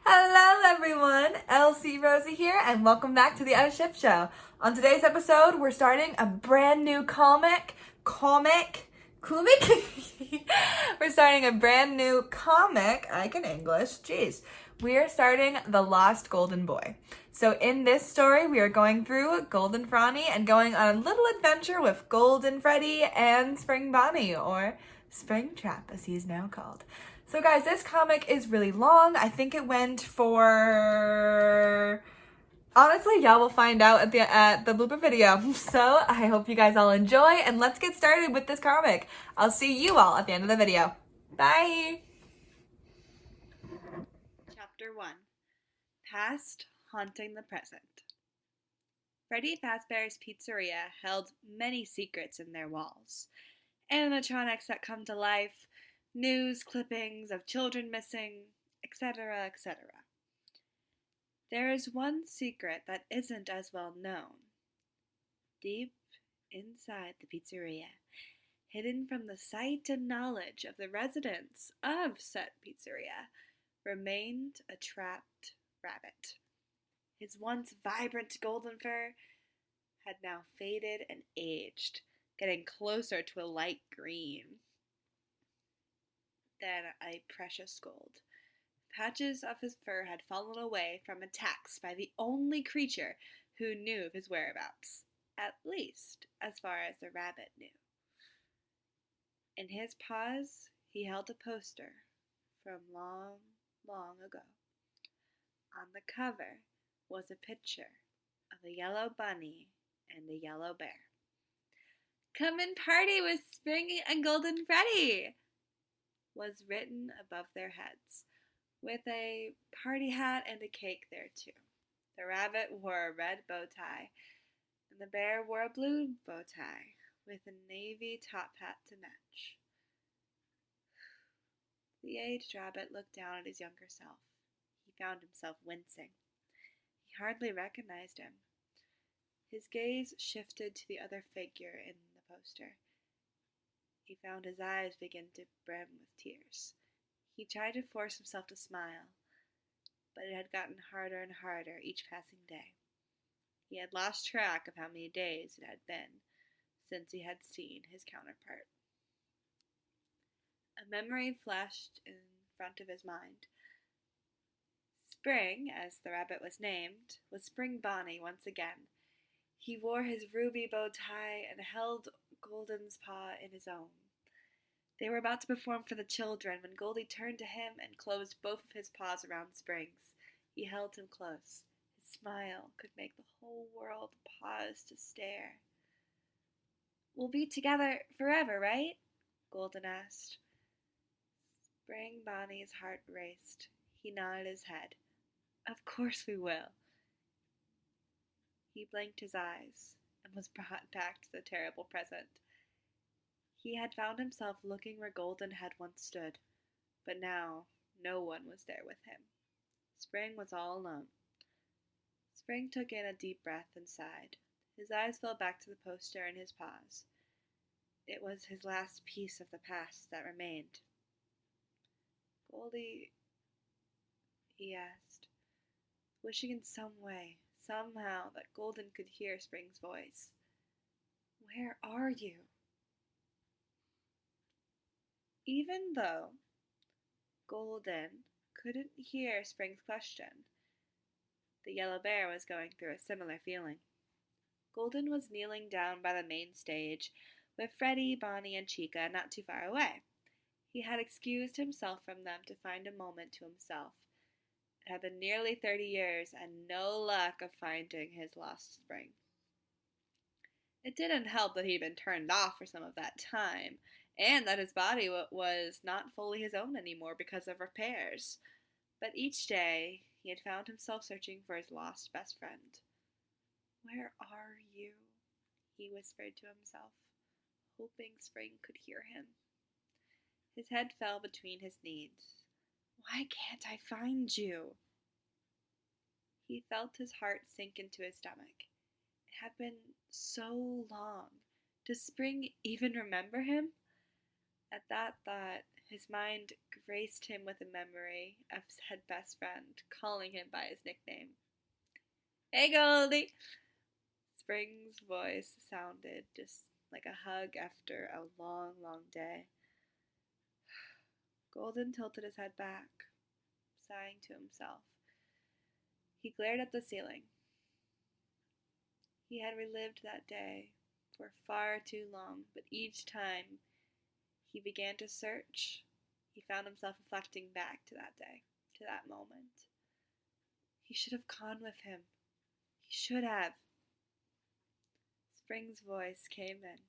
Hello everyone, LC Rosie here and welcome back to the Out of Ship Show. On today's episode, we're starting a brand new comic. We're starting a brand new comic, I can English, jeez. We are starting The Lost Golden Boy. So in this story, we are going through Golden Fronnie and going on a little adventure with Golden Freddy and Spring Bonnie, or Springtrap as he's now called. So guys, this comic is really long. I think it went for... Honestly, y'all will find out at the blooper video. So I hope you guys all enjoy, and let's get started with this comic. I'll see you all at the end of the video. Bye! Chapter 1. Past Haunting the Present. Freddy Fazbear's Pizzeria held many secrets in their walls. Animatronics that come to life, news clippings of children missing, etc., etc. There is one secret that isn't as well known. Deep inside the pizzeria, hidden from the sight and knowledge of the residents of said pizzeria, remained a trapped rabbit. His once vibrant golden fur had now faded and aged, getting closer to a light green than a precious gold. Patches of his fur had fallen away from attacks by the only creature who knew of his whereabouts, at least as far as the rabbit knew. In his paws he held a poster from long, long ago. On the cover was a picture of a yellow bunny and a yellow bear. "Come and party with Spring and Golden Freddy," was written above their heads, with a party hat and a cake there too. The rabbit wore a red bow tie, and the bear wore a blue bow tie, with a navy top hat to match. The aged rabbit looked down at his younger self. He found himself wincing. He hardly recognized him. His gaze shifted to the other figure in the poster. He found his eyes begin to brim with tears. He tried to force himself to smile, but it had gotten harder and harder each passing day. He had lost track of how many days it had been since he had seen his counterpart. A memory flashed in front of his mind. Spring, as the rabbit was named, was Spring Bonnie once again. He wore his ruby bow tie and held Golden's paw in his own. They were about to perform for the children when Goldie turned to him and closed both of his paws around Spring's. He held him close. His smile could make the whole world pause to stare. "We'll be together forever, right?" Golden asked. Spring Bonnie's heart raced. He nodded his head. "Of course we will." He blinked his eyes and was brought back to the terrible present. He had found himself looking where Golden had once stood, but now no one was there with him. Spring was all alone. Spring took in a deep breath and sighed. His eyes fell back to the poster in his paws. It was his last piece of the past that remained. "Goldie," he asked, wishing in some way, somehow, that Golden could hear Spring's voice. "Where are you?" Even though Golden couldn't hear Spring's question, the yellow bear was going through a similar feeling. Golden was kneeling down by the main stage, with Freddy, Bonnie, and Chica not too far away. He had excused himself from them to find a moment to himself. It had been nearly 30 years, and no luck of finding his lost Spring. It didn't help that he'd been turned off for some of that time, and that his body was not fully his own anymore because of repairs. But each day he had found himself searching for his lost best friend. "Where are you?" he whispered to himself, hoping Spring could hear him. His head fell between his knees. "Why can't I find you?" He felt his heart sink into his stomach. It had been so long. Does Spring even remember him? At that thought, His mind graced him with a memory of his best friend, calling him by his nickname. Hey, Goldie! Spring's voice sounded just like a hug after a long, long day. Golden tilted his head back, sighing to himself. He glared at the ceiling. He had relived that day for far too long, but each time he began to search, he found himself reflecting back to that day, to that moment. He should have gone with him. He should have. Spring's voice came in.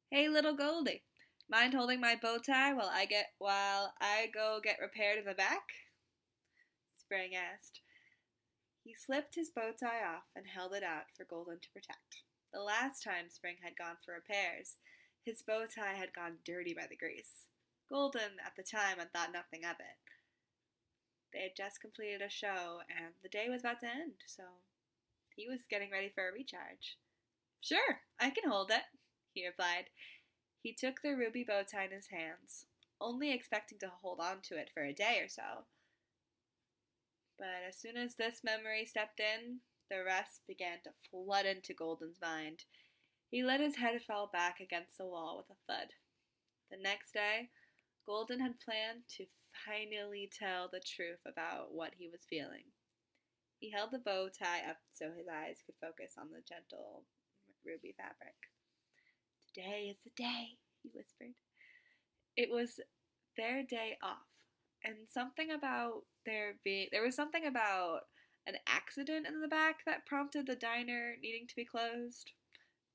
Hey, little Goldie, mind holding my bow tie while I go get repaired in the back? Spring asked. He slipped his bow tie off and held it out for Golden to protect. The last time Spring had gone for repairs, his bow tie had gone dirty by the grease. Golden, at the time, had thought nothing of it. They had just completed a show, and the day was about to end, so he was getting ready for a recharge. Sure, I can hold it, he replied. He took the ruby bow tie in his hands, only expecting to hold on to it for a day or so. But as soon as this memory stepped in, the rest began to flood into Golden's mind. He let his head fall back against the wall with a thud. The next day, Golden had planned to finally tell the truth about what he was feeling. He held the bow tie up so his eyes could focus on the gentle ruby fabric. Today is the day, he whispered. It was their day off, and there was something about an accident in the back that prompted the diner needing to be closed.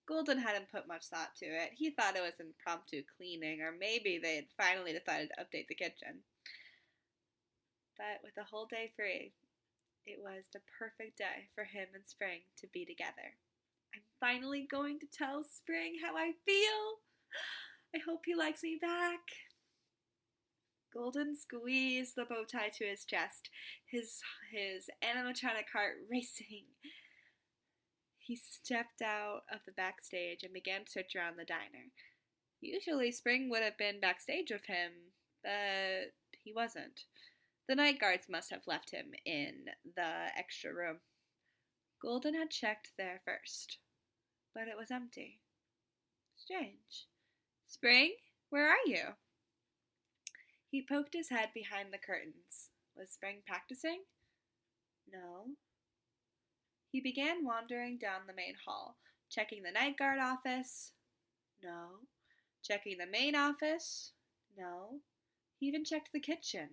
Golden hadn't put much thought to it. He thought it was impromptu cleaning, or maybe they had finally decided to update the kitchen. But with the whole day free, it was the perfect day for him and Spring to be together. I'm finally going to tell Spring how I feel. I hope he likes me back. Golden squeezed the bow tie to his chest, his animatronic heart racing. He stepped out of the backstage and began to search around the diner. Usually Spring would have been backstage with him, but he wasn't. The night guards must have left him in the extra room. Golden had checked there first, but it was empty. Strange. Spring, where are you? He poked his head behind the curtains. Was Spring practicing? No. He began wandering down the main hall, checking the night guard office. No. Checking the main office. No. He even checked the kitchen.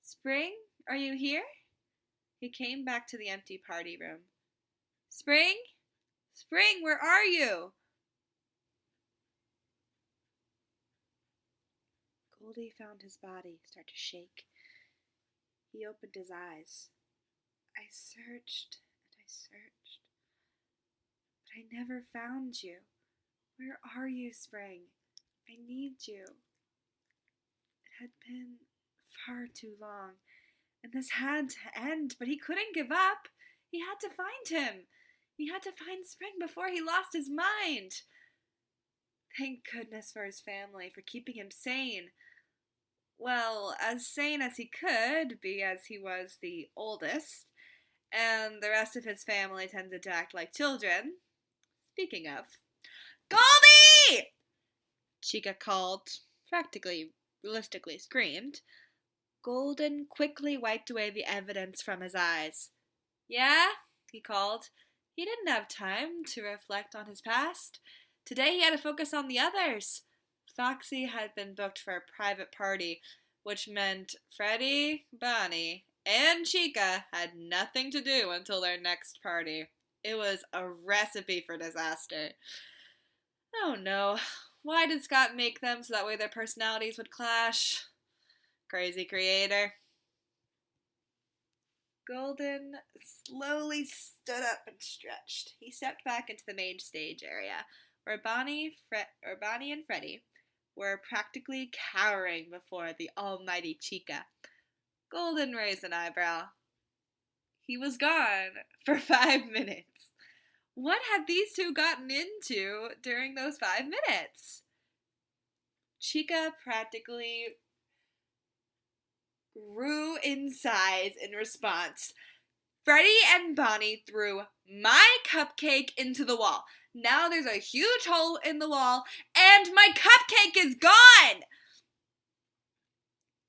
Spring, are you here? He came back to the empty party room. Spring? Spring, where are you? Goldie found his body start to shake. He opened his eyes. I searched and I searched, but I never found you. Where are you, Spring? I need you. It had been far too long, and this had to end, but he couldn't give up. He had to find him. He had to find Spring before he lost his mind. Thank goodness for his family, for keeping him sane. Well, as sane as he could be, as he was the oldest, and the rest of his family tended to act like children. Speaking of, Goldie! Chica called, practically, realistically screamed. Golden quickly wiped away the evidence from his eyes. Yeah, he called. He didn't have time to reflect on his past. Today he had to focus on the others. Foxy had been booked for a private party, which meant Freddie, Bonnie, and Chica had nothing to do until their next party. It was a recipe for disaster. Oh no, why did Scott make them so that way their personalities would clash? Crazy creator. Golden slowly stood up and stretched. He stepped back into the main stage area, where Bonnie and Freddie were practically cowering before the almighty Chica. Golden raised an eyebrow. He was gone for 5 minutes. What had these two gotten into during those 5 minutes? Chica practically grew in size in response. Freddie and Bonnie threw my cupcake into the wall. Now there's a huge hole in the wall, and my cupcake is gone!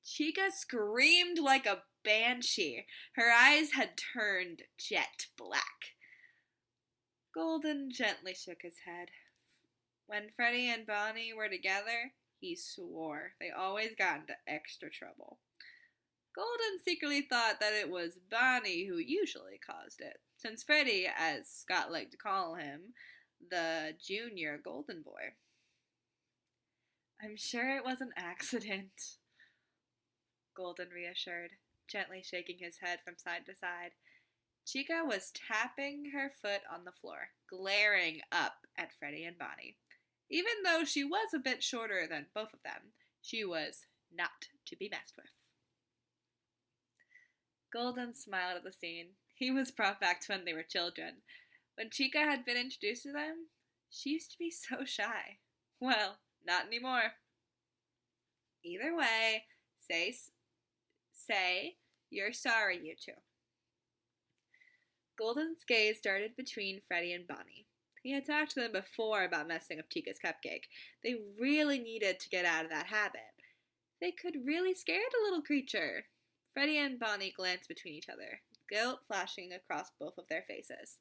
Chica screamed like a banshee. Her eyes had turned jet black. Golden gently shook his head. When Freddie and Bonnie were together, he swore they always got into extra trouble. Golden secretly thought that it was Bonnie who usually caused it, since Freddie, as Scott liked to call him, the junior golden boy. I'm sure it was an accident, Golden reassured, gently shaking his head from side to side. Chica was tapping her foot on the floor, glaring up at Freddie and Bonnie. Even though she was a bit shorter than both of them, she was not to be messed with. Golden smiled at the scene. He was brought back to when they were children. When Chica had been introduced to them, she used to be so shy. Well, not anymore. Either way, say you're sorry, you two. Golden's gaze darted between Freddie and Bonnie. He had talked to them before about messing up Chica's cupcake. They really needed to get out of that habit. They could really scare the little creature. Freddie and Bonnie glanced between each other, guilt flashing across both of their faces.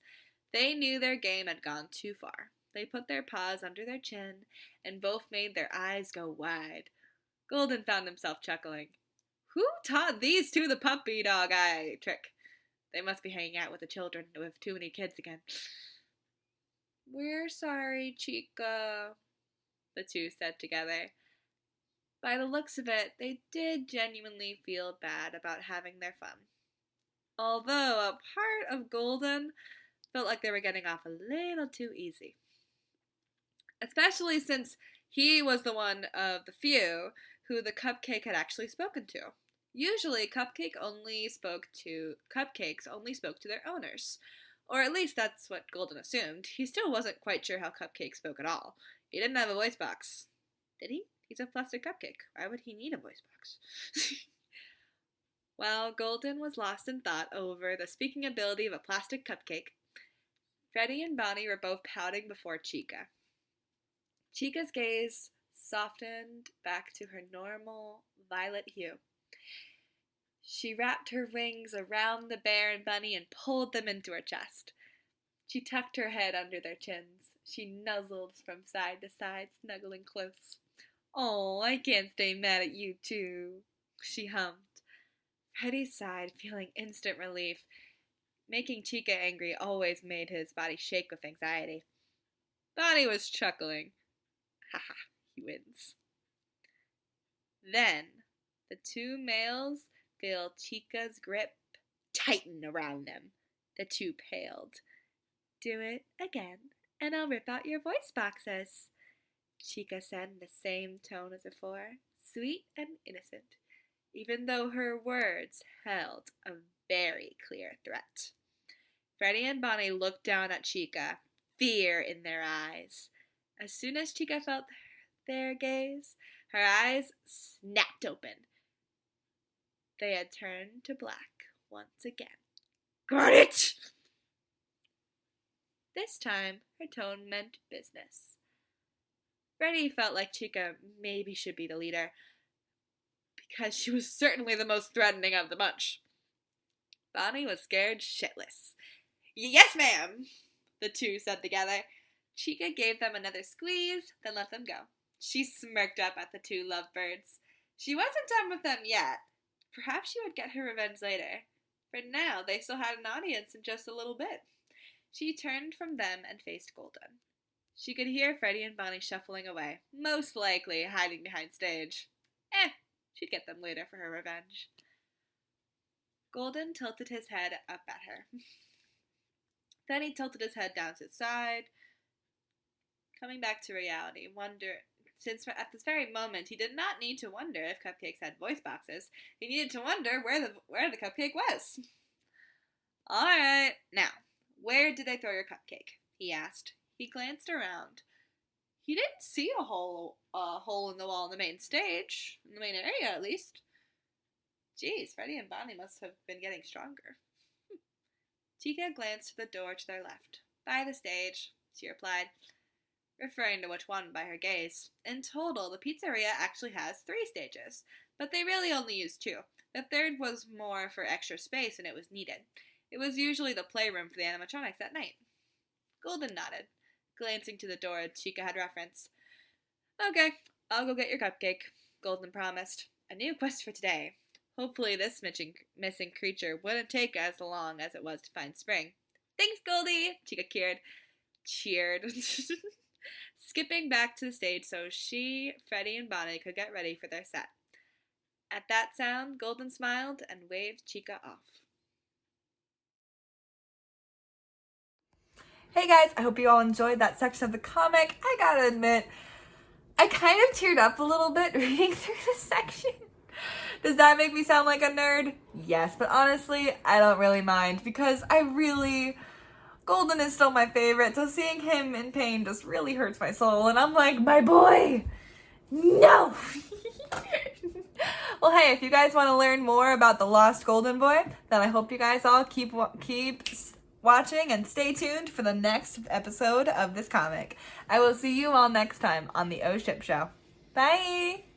They knew their game had gone too far. They put their paws under their chin, and both made their eyes go wide. Golden found himself chuckling. Who taught these two the puppy dog eye trick? They must be hanging out with the children with too many kids again. We're sorry, Chica, the two said together. By the looks of it, they did genuinely feel bad about having their fun. Although a part of Golden felt like they were getting off a little too easy. Especially since he was the one of the few who the cupcake had actually spoken to. Usually, cupcakes only spoke to their owners. Or at least that's what Golden assumed. He still wasn't quite sure how Cupcake spoke at all. He didn't have a voice box. Did he? He's a plastic cupcake. Why would he need a voice box? While Golden was lost in thought over the speaking ability of a plastic cupcake, Freddie and Bonnie were both pouting before Chica. Chica's gaze softened back to her normal violet hue. She wrapped her wings around the bear and bunny and pulled them into her chest. She tucked her head under their chins. She nuzzled from side to side, snuggling close. Oh, I can't stay mad at you two, she hummed. Freddie sighed, feeling instant relief. Making Chica angry always made his body shake with anxiety. Bonnie was chuckling. Haha, he wins. Then, the two males feel Chica's grip tighten around them. The two paled. Do it again, and I'll rip out your voice boxes, Chica said in the same tone as before, sweet and innocent, even though her words held a very clear threat. Freddie and Bonnie looked down at Chica, fear in their eyes. As soon as Chica felt their gaze, her eyes snapped open. They had turned to black once again. Got it! This time, her tone meant business. Freddie felt like Chica maybe should be the leader, because she was certainly the most threatening of the bunch. Bonnie was scared shitless. Yes, ma'am, the two said together. Chica gave them another squeeze, then let them go. She smirked up at the two lovebirds. She wasn't done with them yet. Perhaps she would get her revenge later. For now, they still had an audience in just a little bit. She turned from them and faced Golden. She could hear Freddie and Bonnie shuffling away, most likely hiding behind stage. She'd get them later for her revenge. Golden tilted his head up at her. Then he tilted his head down to his side, coming back to reality, since at this very moment he did not need to wonder if cupcakes had voice boxes. He needed to wonder where the cupcake was. All right, now, where did they throw your cupcake? He asked. He glanced around. He didn't see a hole in the wall in the main stage, in the main area at least. Geez, Freddie and Bonnie must have been getting stronger. Chica glanced to the door to their left. By the stage, she replied, referring to which one by her gaze. In total, the pizzeria actually has 3 stages, but they really only used 2. The third was more for extra space when it was needed. It was usually the playroom for the animatronics at night. Golden nodded, glancing to the door Chica had referenced. Okay, I'll go get your cupcake, Golden promised. A new quest for today. Hopefully this missing creature wouldn't take as long as it was to find Spring. Thanks, Goldie, Chica cheered. Skipping back to the stage so she, Freddie, and Bonnie could get ready for their set. At that sound, Golden smiled and waved Chica off. Hey guys, I hope you all enjoyed that section of the comic. I gotta admit, I kind of teared up a little bit reading through this section. Does that make me sound like a nerd? Yes, but honestly, I don't really mind because Golden is still my favorite, so seeing him in pain just really hurts my soul, and I'm like, my boy, no! Well, hey, if you guys want to learn more about the Lost Golden Boy, then I hope you guys all keep watching and stay tuned for the next episode of this comic. I will see you all next time on the O Ship Show. Bye!